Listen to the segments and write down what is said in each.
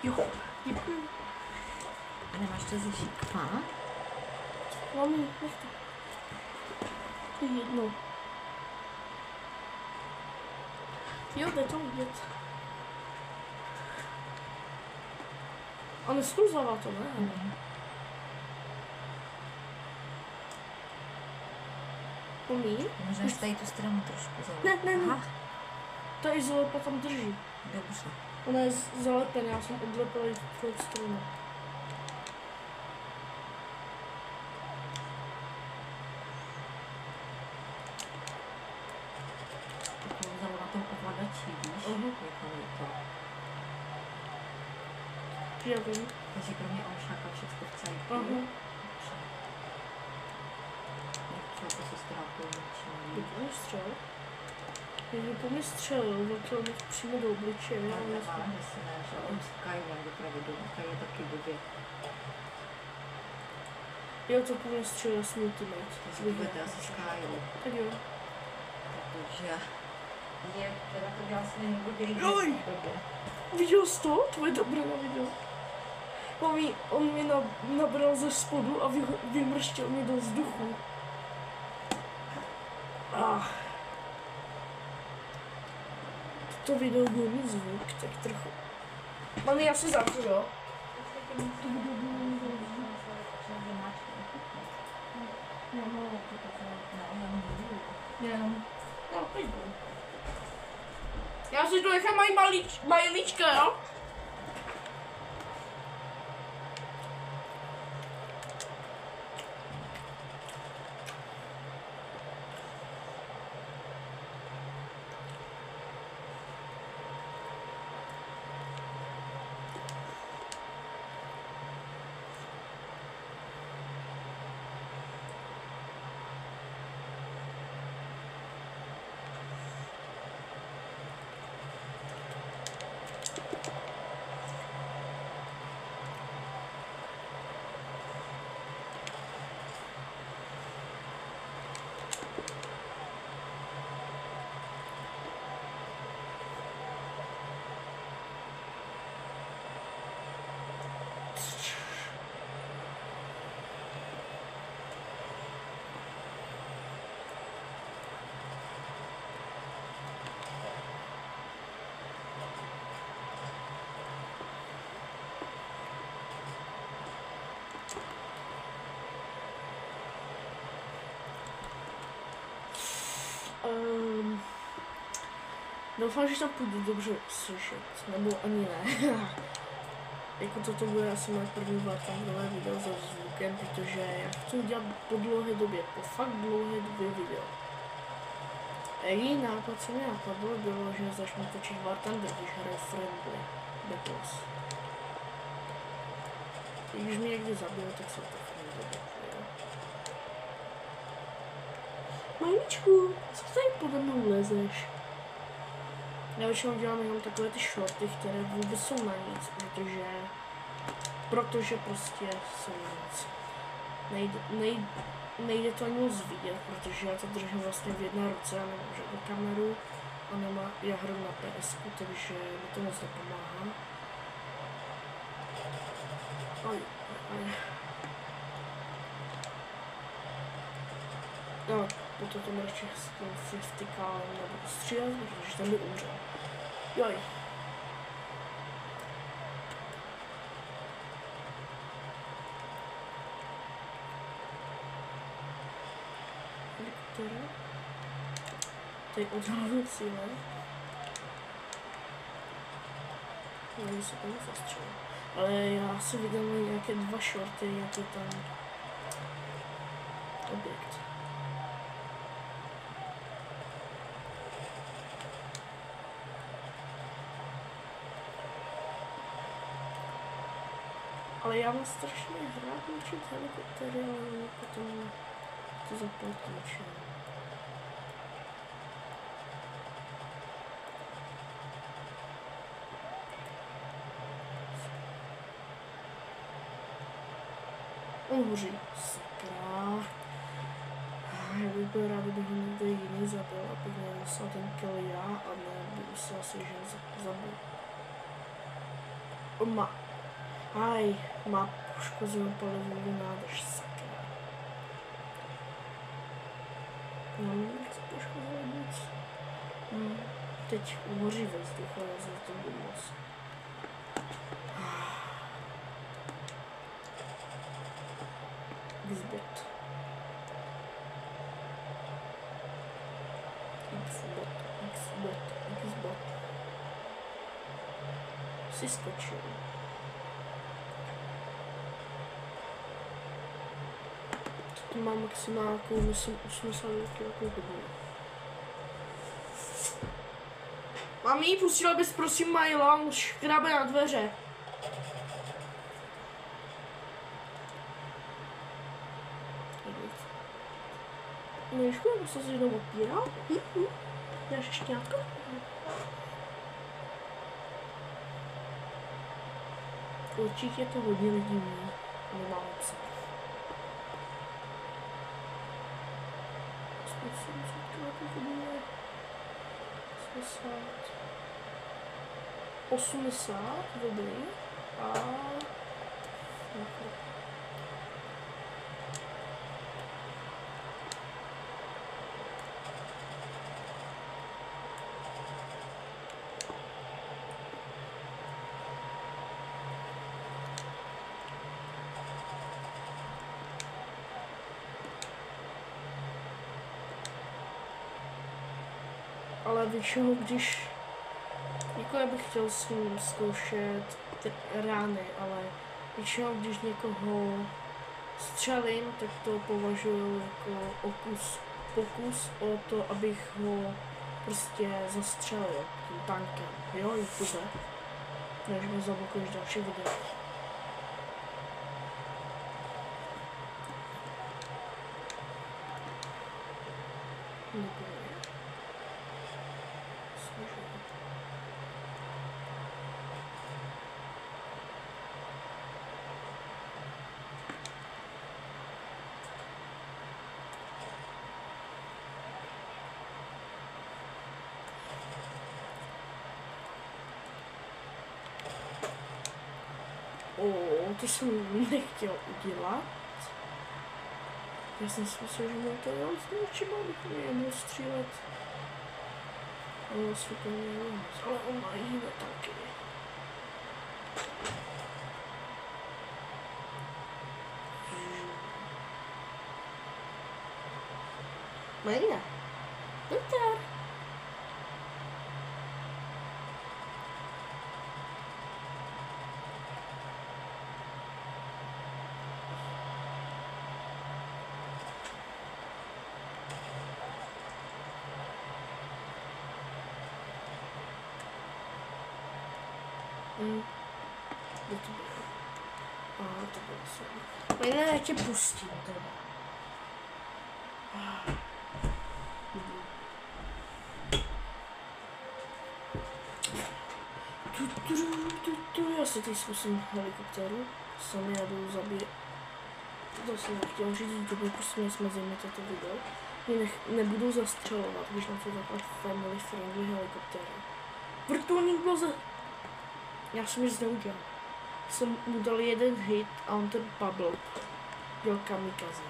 Jo, děkuji. A nemáš to ze šikma? Mami, nech to. To je jedno. Jo, jde to vidět. A neskluzává to, ne? Umí? Možná si tady tu stranu trošku zalepit. Ne. Aha, Ta izolepa tam drží. dobře. Ona je zalepená, já jsem odlepila i tu stranu. Takovou vzala na tom ovladači, víš? Jako je to. Já vím. Takže kromě omšáka všechno v celé. Aha. Třeba to se ztrápil něčím. Dobrý střel. Kdyby po mě střelil, tak to mi přímo do obličeje. Já nemám, jestli ne, že on Sky někde pravidelně, Sky je taky blbě. Jo, to po mě střelil s ultimate. Takže budete asi Sky, jo. Tak jo. Protože je, teda to dělá si nejblběji. Joj! Viděl jsi to? To je dobré na video. Mami, on mě nabral ze spodu a vymrštil mě do vzduchu. To video byl mít zvuk, tak trochu. Mami, já se zavřu, jo? No, pojď. Já si tu nechám majlíčka, jo? Doufám, že tam půjdu dobře slyšet, nebo ani ne. Jako toto bude asi moje první vartangové video se zvukem, protože já chci udělat po dlouhé době, po fakt dlouhé době video. A její nápad, co mi napadlo, bylo, že začnu točit Wartanger, když hraje Friendly Battles. I když mě někdy zabil, tak se to Friendly. Majničku, co tady pode mnou lezeš? Já většinou dělám jenom takové ty shorty, které vůbec jsou na nic, protože prostě jsou nic. Nejde to ani moc vidět, protože já to držím vlastně v jedné ruce a nemám žádnou kameru a já hru na PS, takže mi to moc nepomáhá. Oj. No, potom to radši s tím vtykálem nebudu střílet, protože ten by umřel. Joj. Helikoptera. Tady odhaluju cíle. Nevím, se to nezastřelil. Ale já si viděl nějaké dva shorty, jak je tam objekt. Ale já mám strašně rád učit helikoptery, ale potom to zaplatím všem. On hoří. Sakra. Já bych byl rád, kdybych ho někdo jiný zabil, abych nedostal ten kill já a ne, by musel si, že zabil. Má poškozenou palivovou nádrž, sakra. No, nechci poškozovat nic. Teď uhoří ve vzduchu, ale za to budu moc. Xbot. Si skočil. To má maximálku, myslím, 80 kg. Mami, pustila bys prosím Majla, on škrábe na dveře. Myšku, nebo se jenom odpíral? Dáš šťátko? Určitě to hodně lidí ví. Nemám psa. Zkusím, co to bude. 80, dobrý. A... Ale většinou, když jako já bych chtěl s ním zkoušet rány, ale většinou, když někoho střelím, tak to považuji jako pokus o to, abych ho prostě zastřelil tím tankem, jo, YouTube, než mi zablokuješ další video. To jsem nechtěl udělat. Já jsem si myslel, že mě to jel zničím, abych nemohl střílet. Ale si to nemohl, ale on má jiné taky. Marina, doktor. Kde to bylo? To bylo sem. Marina, já tě pustím teda. Já si teď zkusím helikoptéru. Sami jdu zabít. To jsem nechtěl říct, že prostě jsme zemi toto video. Mě nebudou zastřelovat, když na to takhle family friendly helikoptéra. Vrtulník byl Já jsem nic neudělal. Jsem mu dal jeden hit a on ten padl. Byl kamikaze.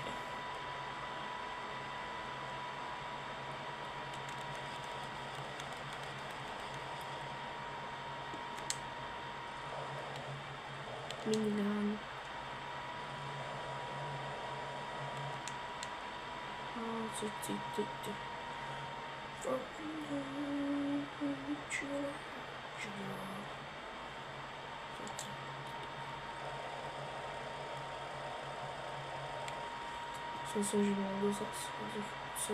Minigun. Co ty. Jsem se, že někdo zase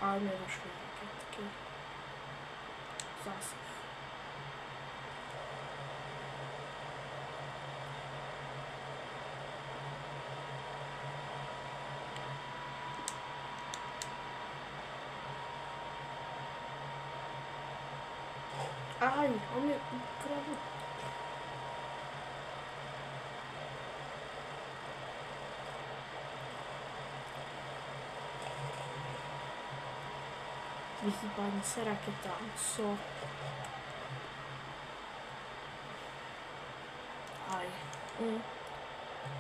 ale nedošlo taky zásah. Aj, on mě ukradl. Vyhýbání se raketám, co?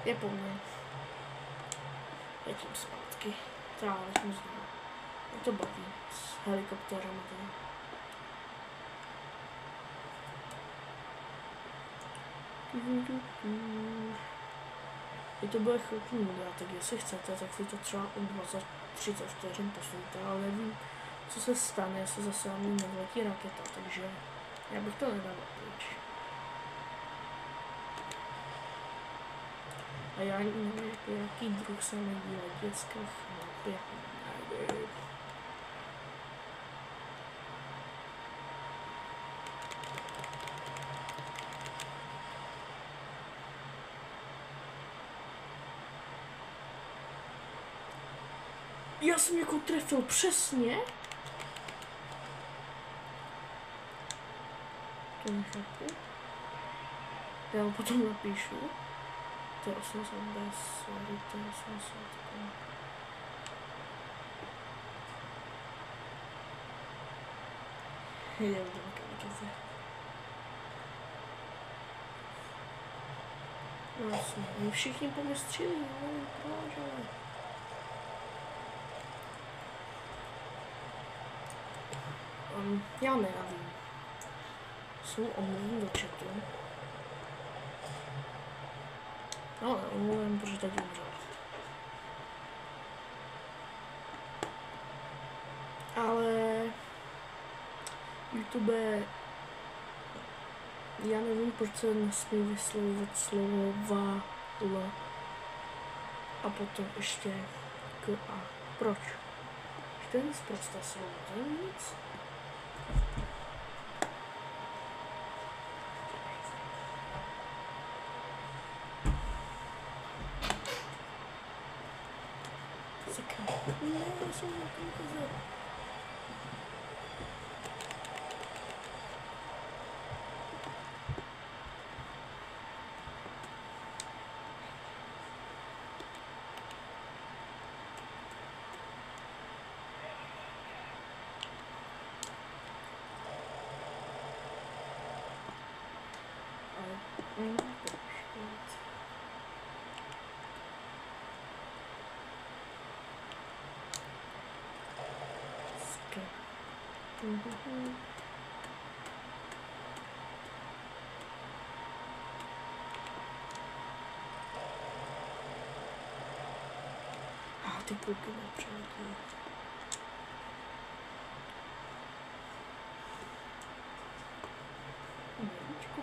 Je po mně. Letím zpátky. Třeba letím znovu. Je to baví s helikoptérama tady. To bude chvilku nuda, tak jestli chcete, tak si to třeba o 20-30 vteřin posuňte, ale nevím, co se stane, jestli zase na mě nevletí raketa, takže já bych to nedal pryč. A já nevím, jaký druh se mi díle dětská chlapě. Já jsem jako trefil přesně. To nechápu. Já ho potom napíšu. To je 80 bez, sorry, to je 80. Jdem do kamikaze. No jasně, my všichni po mě střílí, nevím proč, ale... Já nevím. Jsou omluvím do chatu. No, omluvím, protože teď umřel. Ale... YouTube... Já nevím, proč se nesmí vyslovovat slova L. A potom ještě K a. Proč? To je nic prosté slovo, to je nic. Ne, já jsem na kamikaze. A ty půlky nepřeletí. Maličko.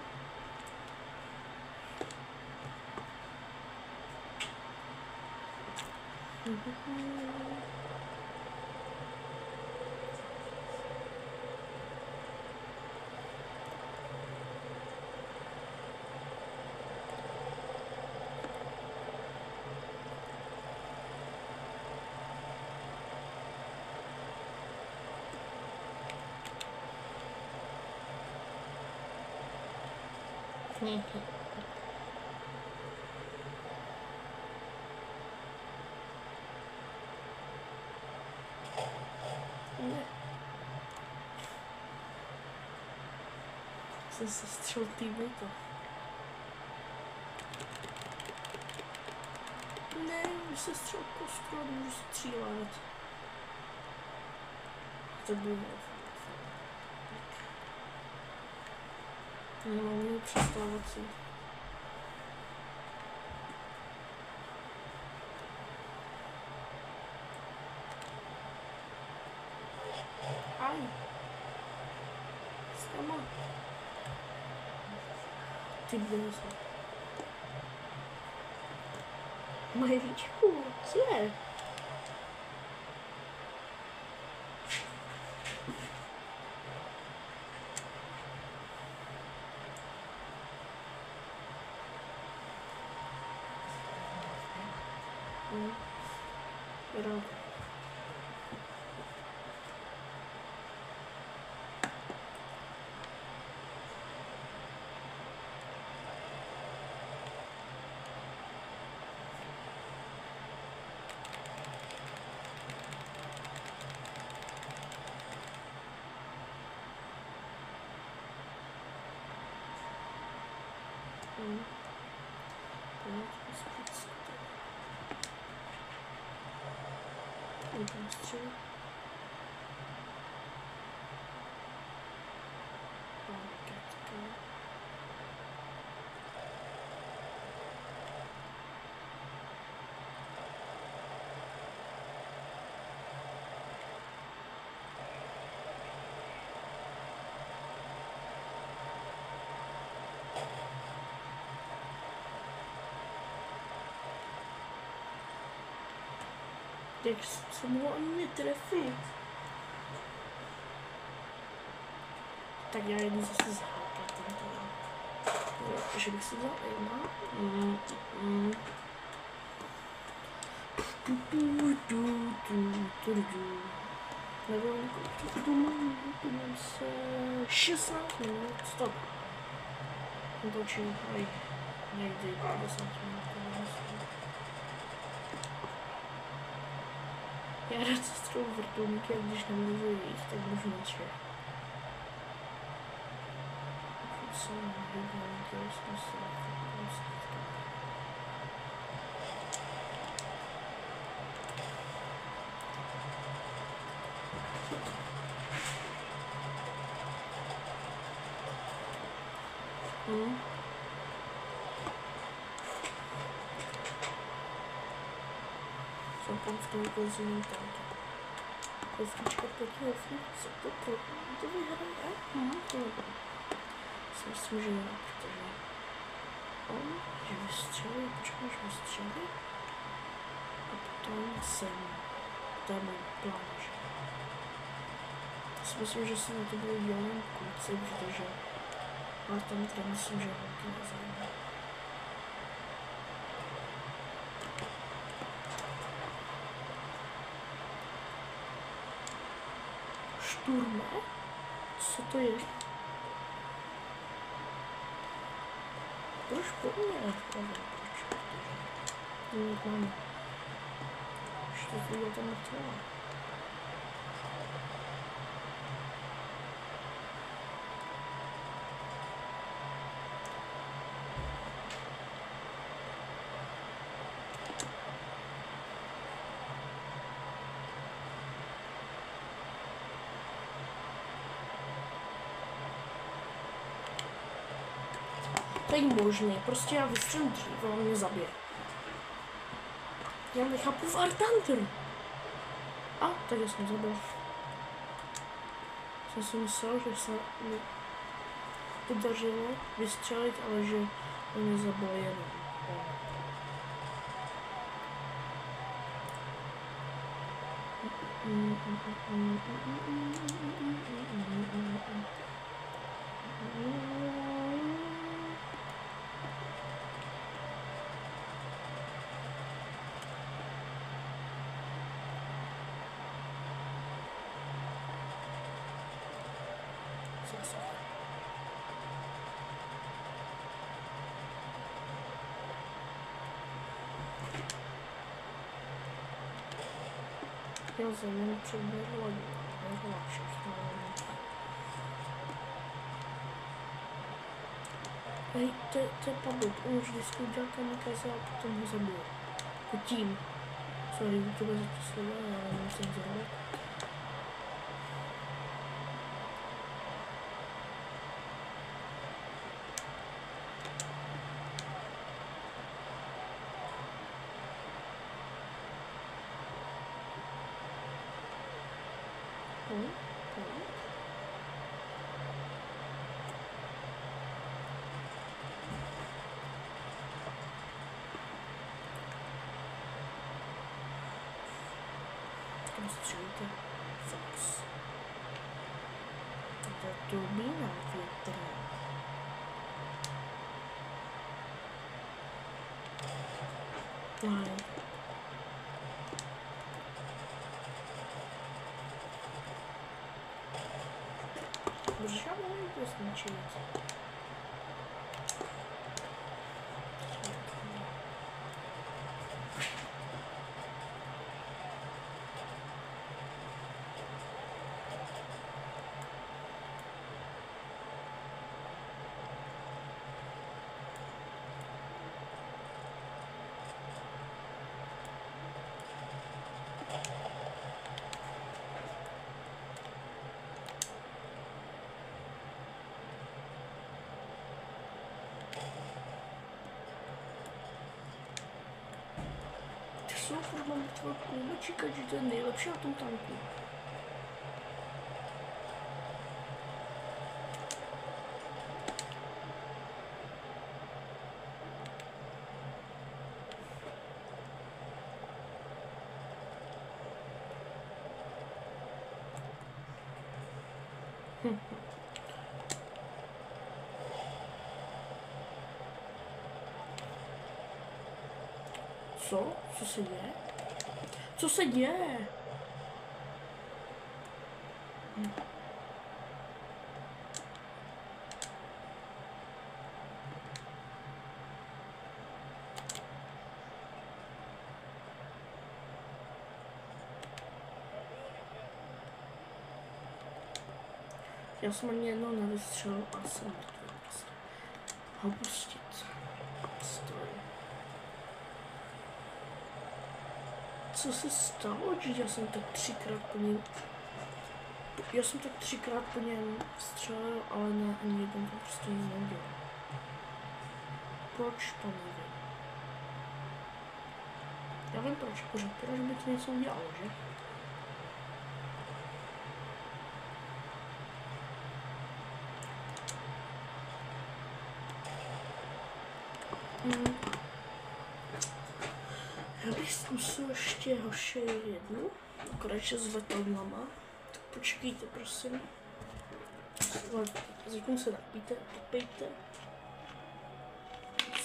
Jsem se střel týmejta. Ne, už se střel kostru, můžu střílet. To bylo. Nemám přestávací. Aj. Skama. Ty běží. Majličku, co je? Pero... Vždycky tady. Můžeme střelit. Paketka. Jak se mohl ani netrefit. Tak já jdu zase zahákat tento. Že bych si vzal jedna. Nebo tu mám se 16 minut. Stop. Točím někdy 50 minut. Já rád se střelu vrtulníky a když nemluvu jich, tak můžu mlčet. Pokud jsem nevybral, chtěl jsem se Japonským vykozením tanky. Hovnička proti hovnice, to vyhraje? To nebude. Si myslím, že jo, protože on, že vystřelí, počkáš vystřelí a potom sem. To je můj plán, že? Si myslím, že se na to budu dělat jen kluci, protože ale tam teda myslím, že holky nezajímá. Šturme? Co to je? Proč po mně? Nevím proč, protože máme. Ještě to tam nechtěla. To je možný, prostě já vystřelím dřív a on mě zabije. Já nechápu v Artanteru. A, tak já jsem zabil. Jsem si myslel, že se mi podařilo vystřelit, ale že on mě zabil jenom. Já jsem přebyla všechno. Hej, to je padl, on už vždycky udělal kamikaze a potom ho zabije. Jako tím. Sorry, to bude za to slovo, já nemusím zrobit. Střelíte Fox. To je turbína větra. Fly. Bože, já můžu to zničit. co, furt mám mrtvého kulmečíka, že to je nejlepší na tom tanku. Co? Co se děje? Co se děje? Já jsem ani jednou nevystřelil a jsem mrtvý. Ho pustit. Story. Co se stalo? Že já jsem tak třikrát po něm střelil, ale ne, ani jednou to prostě nic neudělal. Proč to nevím? Já vím proč by to něco udělalo, že? Já bych zkusil ještě hoši jednu, akorát s letadlama. Tak počkejte, prosím. Zatím se napijte, popijte.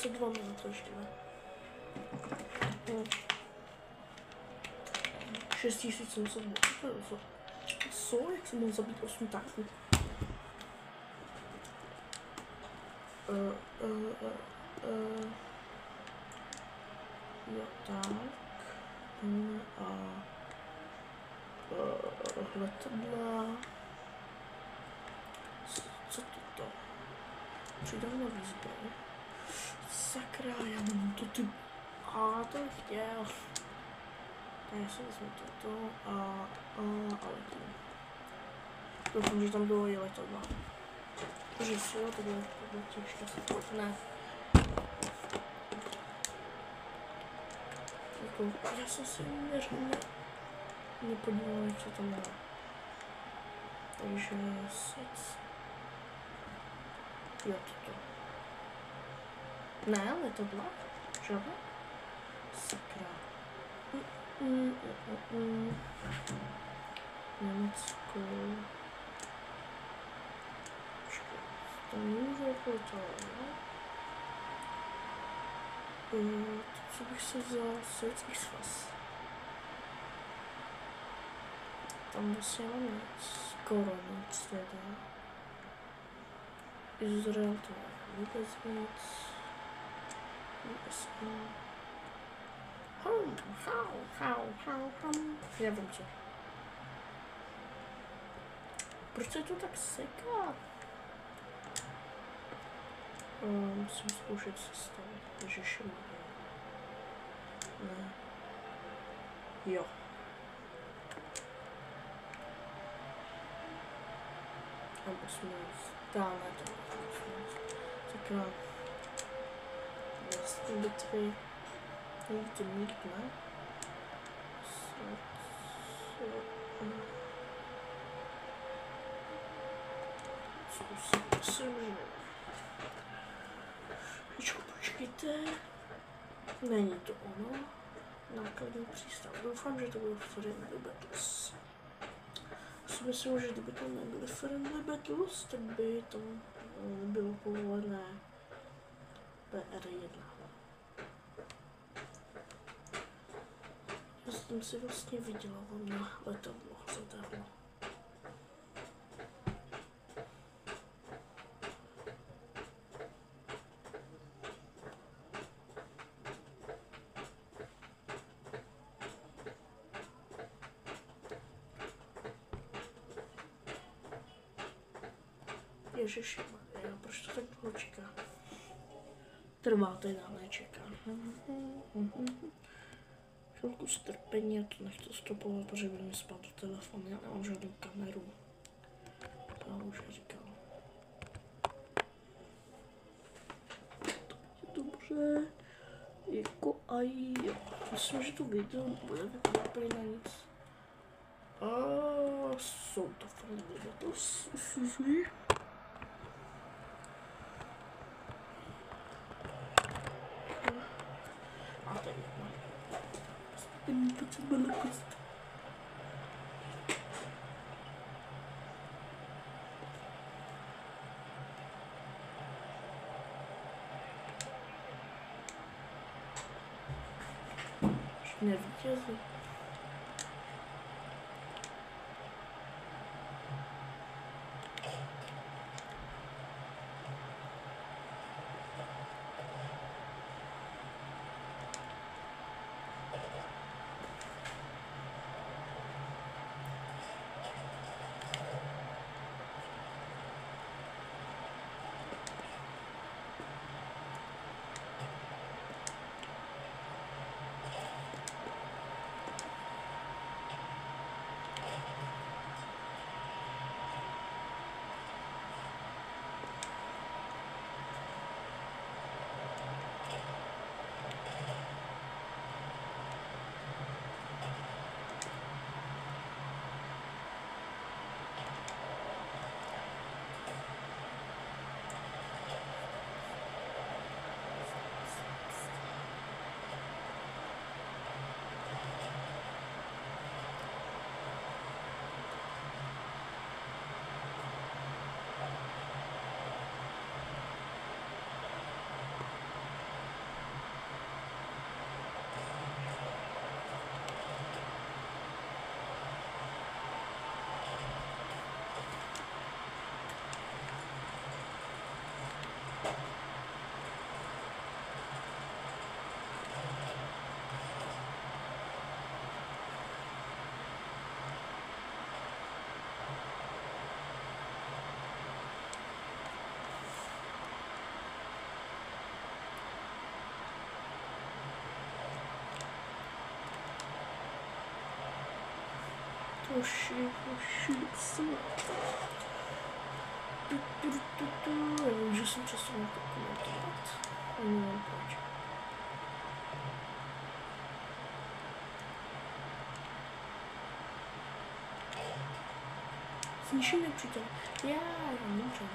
2 minuty ještě, ne? 6700 bylo. Co? Jak jsem mohl zabít 8 tanků? Jo, tak. A letadla. Co toto? Přidám nový zbroj. Sakra, já mám to ty... A to bych chtěl. Tak já si vezmu toto a letím. Doufám, že tam bylo i letadla. Že si jo, to bylo těžké. Ne. Já jsem si nepodíval, co tam bylo. Takže sec. Jo, toto. Ne, letadla? Žádné? Sakra. Německo. Počkej, to může jako to, jo? Co bych se vzal? Sovětský svaz. Tam vlastně mám nic. Skoro nic teda. Izrael to je vůbec nic. USA. Já vím co. Proč se to tak seká? Musím zkoušet sestavit. Ježišmarja. Ne. Jo. Tam 18. Dále to 18. Sakra. Vlastně bitvy. Můžete mít, ne? Zkusím, že... Počkejte. Není to ono. Nákladní přístav. Doufám, že to bylo Friendly Battles. Si myslím, že kdyby to nebyly Friendly Battles, tak by to bylo povolené PR1. Já jsem si vlastně vydělal na letadlo zadarmo. Ježišmarja, proč to tak dlouho čeká? Trvá to dále čeká. Chvilku strpení, já to nechci stopovat, protože by mi spadl telefon, já nemám žádnou kameru. To už říkal. To je dobře, jako a jo, myslím, že to video bude vypadat prý na nic. A jsou to fakt video, to usuzuji. A to je to, co bylo kost. Nevítězí. Hoši, co? Já vím, že jsem často na to komentovat. Nevím proč. Zničený přítel. Já nemůžu.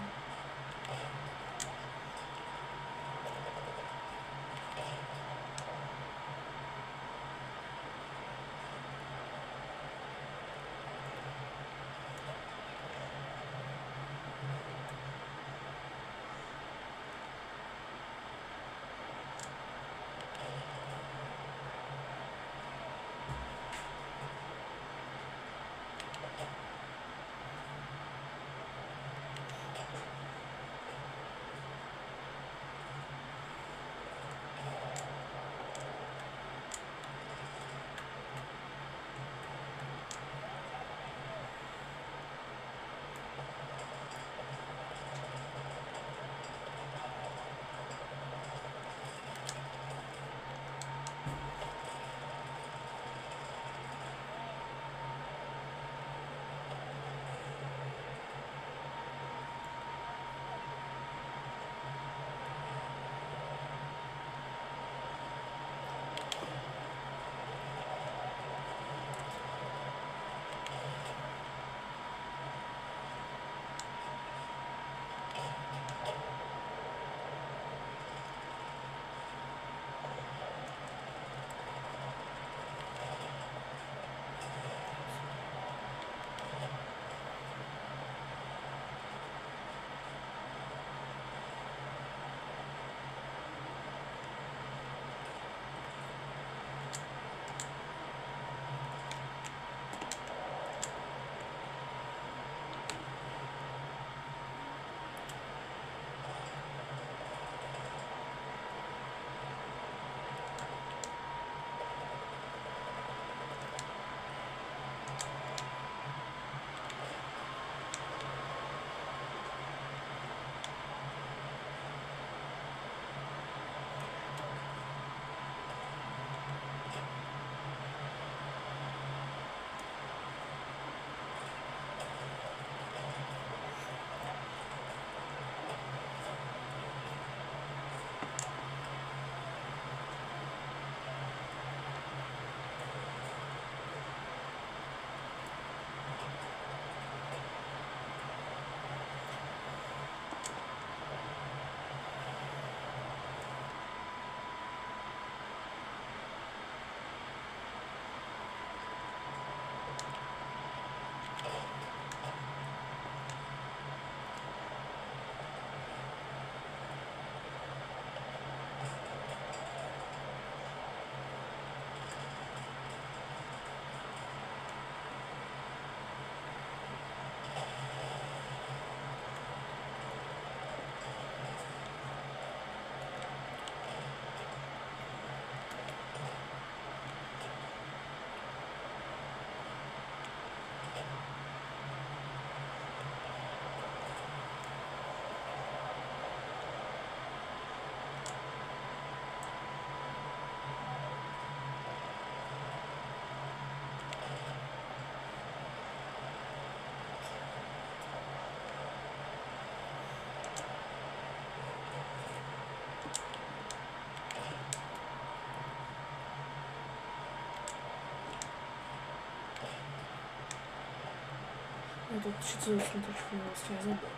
Je to 38, trošku mě vlastně zabil.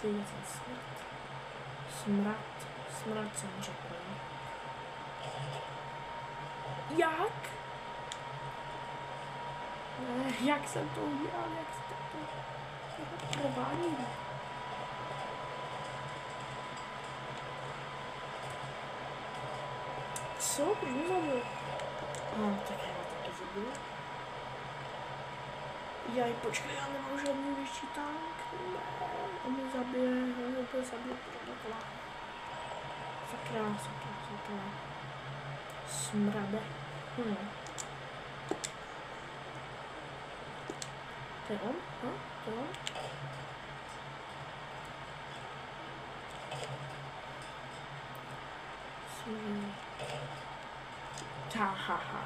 Ty je ten smrt. Smrad jsem řekl. Jak? Ne, jak jsem to udělal, jak jsem to provádím? Co? Proč mě zabil? Tak já taky zabil. Jaj, počkej, já nemám žádný větší tank. Ne, on mě zabije, taková. Sakra. Smrade. To je on? To je on? Hahaha.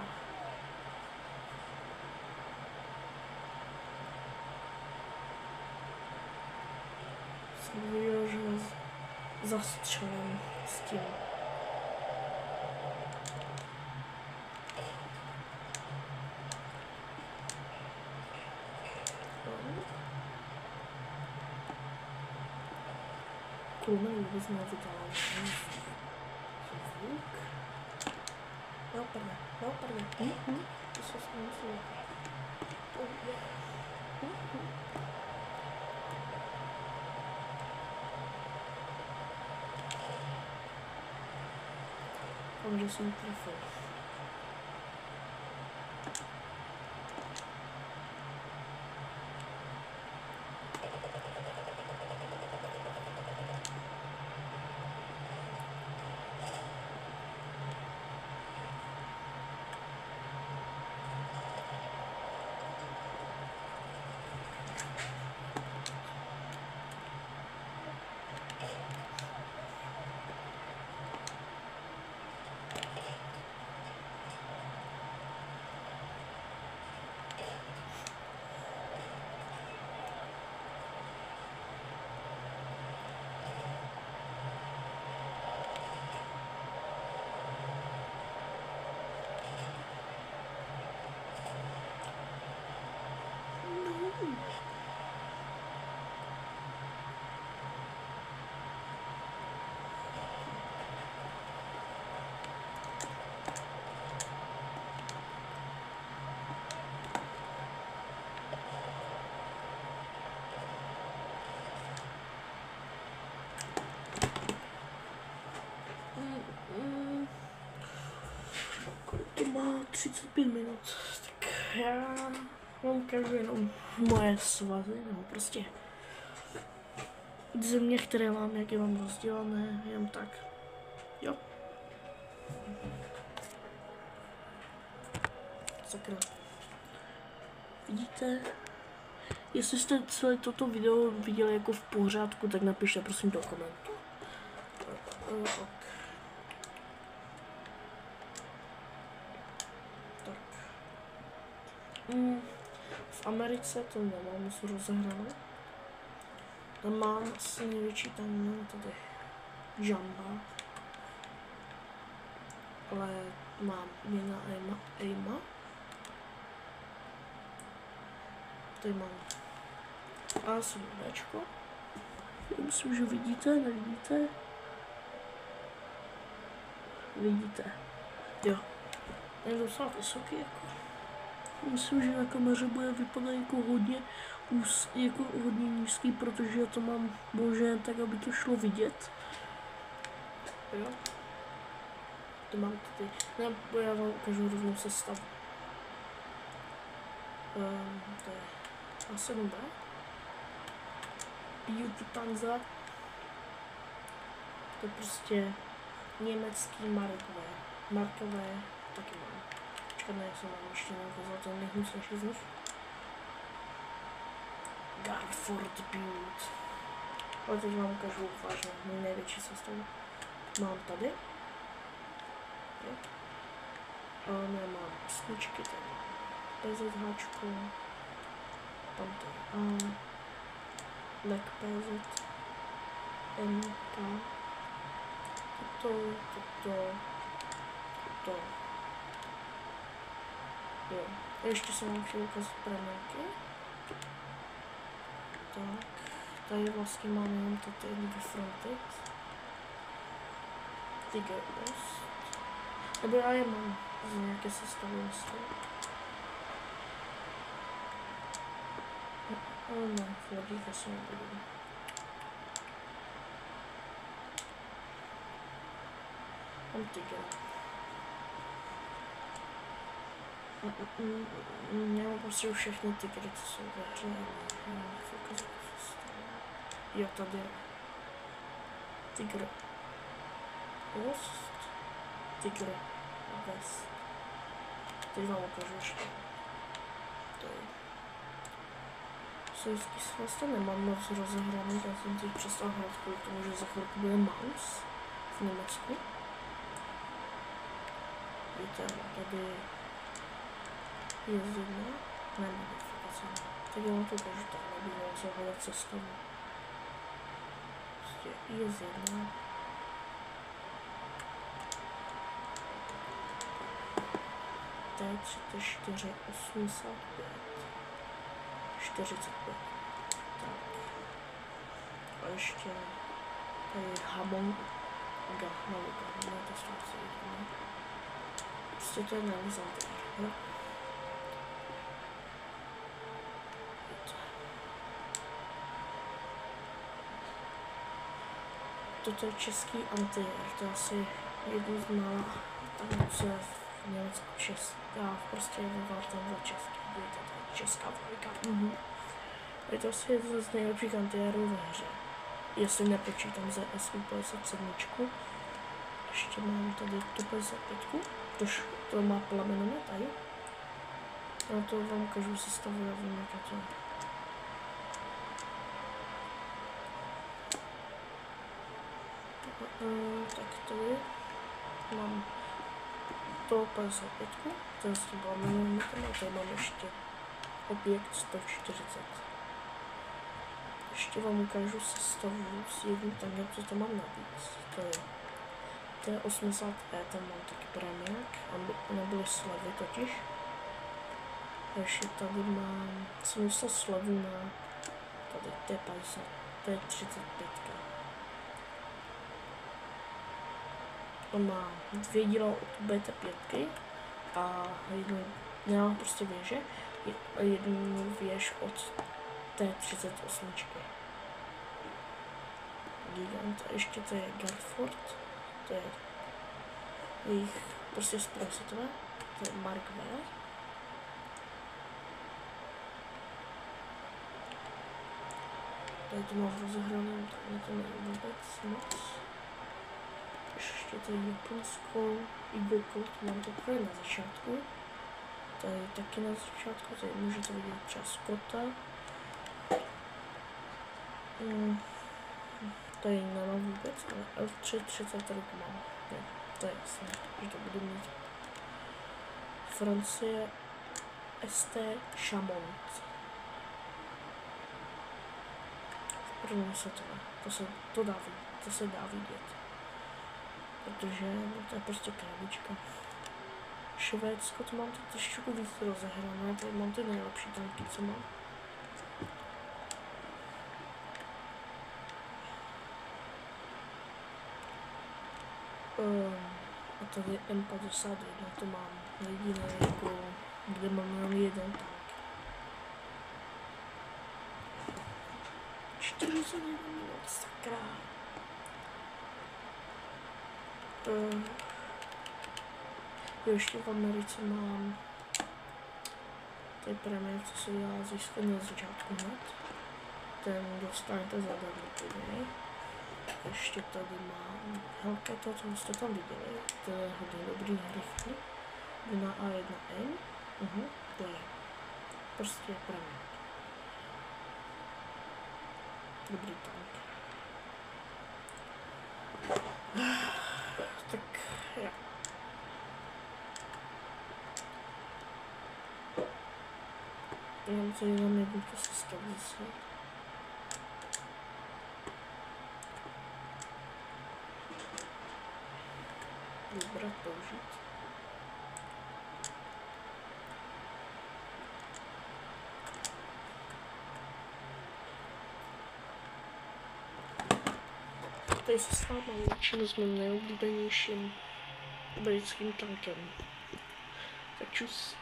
Jsem viděl, že zastřelím s tím. Kulme vůbec nevydělám. Zvuk. No, prdě. To se s ním zvuk. Že jsem trefil. To má 35 minut, tak já vám ukážu jenom moje svazy, nebo prostě země, které mám, jak je mám rozdělané, jen tak. Jo. Sakra. Vidíte? Jestli jste celé toto video viděli jako v pořádku, tak napište prosím do komentu. V Americe to nemám moc rozehrané. Tam mám asi největší tam tady Jamba. Ale mám jména Aima. Tady mám asi Bčko. Myslím, že vidíte, nevidíte? Vidíte. Jo. Je docela vysoký jako. Myslím, že na kameře bude vypadat jako hodně nízký, protože já to mám bože tak, aby to šlo vidět. Jo. To mám tady. Nebo já vám ukážu rovnou sestavu. To je A7B. Beauty Panzer. To je prostě německý markové taky mám. Ne, jsem mám ještě neukázal ten nejhusnější z nich. Garford Build. Ale teď vám ukážu vážně můj největší sestavu. Mám tady. Nemám osmičky, tady PZHčko. Tam to je A. Lek PZ. MK. Toto. Jo. Ještě jsem vám chtěl ukázat pramelky. Tak, tady vlastně máme jenom ty dvě fronty. Tiger Ost. Nebo já je mám z nějaké sestavy myslím. Ale ne, v lodích asi nebudu. Mám Tigra. Já mám prostě už všechny Tigry, co jsou ve hře. Jo, tady je Tigr Ost, Tigr West. Teď vám ukážu ještě. Tady. Sovětský svaz to nemám moc rozehraný, já jsem teď přestal hrát kvůli tomu, že za chvilku bude Maus v Německu. Víte, tady je jedna, ne modifikace, teď vám to ukážu takhle, aby vám zahodat sestavu. Prostě je jedna. T34 85 45. Tak. A ještě tady je Hamonga. Ne, to jsou asi jedno. Prostě to je Nelizantér. No. Toto je český antiér, to je asi jedno z mála, co je v Německu česká, prostě je vyvážen za český, je to česká fabrika. Je to asi jedno z nejlepších antiérů ve hře, jestli nepočítám ze SU57. Ještě mám tady tu 55, to má plamenomet tady. No to vám ukážu sestavu, já vím, jak je to. Tak tady mám to 55, to je s tím plamenometem a tady mám ještě objekt 140. Ještě vám ukážu sestavu s jedním tankem, co to mám navíc. To je T80E, tam mám taky premiák, a nebyly slevy totiž. A ještě tady mám, jsem dostal slevu na tady T50, T35. On má 2 díla od BT5 a jednu, nemám prostě věže, a jednu věž od T38. Gigant. A ještě to je Garford, to je jejich prostě zprostředové, to je Mark V. Tady to mám rozehrané, tak mě to nejde vůbec moc. Ještě to je Japonsko, Igoko, to mám to právě na začátku. Tady taky na začátku, tady můžete vidět třeba Scotta. Tady nemám vůbec, ale L330 tady mám. Ne, to je jasné, že to budu mít. Francie, ST Chamont. První světové, to se dá vidět. Protože to je prostě krabička. Švédsko, to mám to trošičku víc rozehrané, tady mám ty nejlepší tanky, co mám. A tady M51, to mám jediné, jako, kde mám jenom jeden tank. 41 minut, sakra. Ještě v Americe mám tady premiér, co se dá získat na začátku hned. Ten dostanete zadarmo pod něj. Ještě tady mám Hellcat, co jste tam viděli, to je hodně dobrý, rychlý. Na A1M, to je prostě premiér. Dobrý tank. Tak jo. Jenom tady dám jednu tu sestavu zase. Vybrat, použít. tady se s váma loučím s mým nejoblíbenějším britským tankem. Tak čus.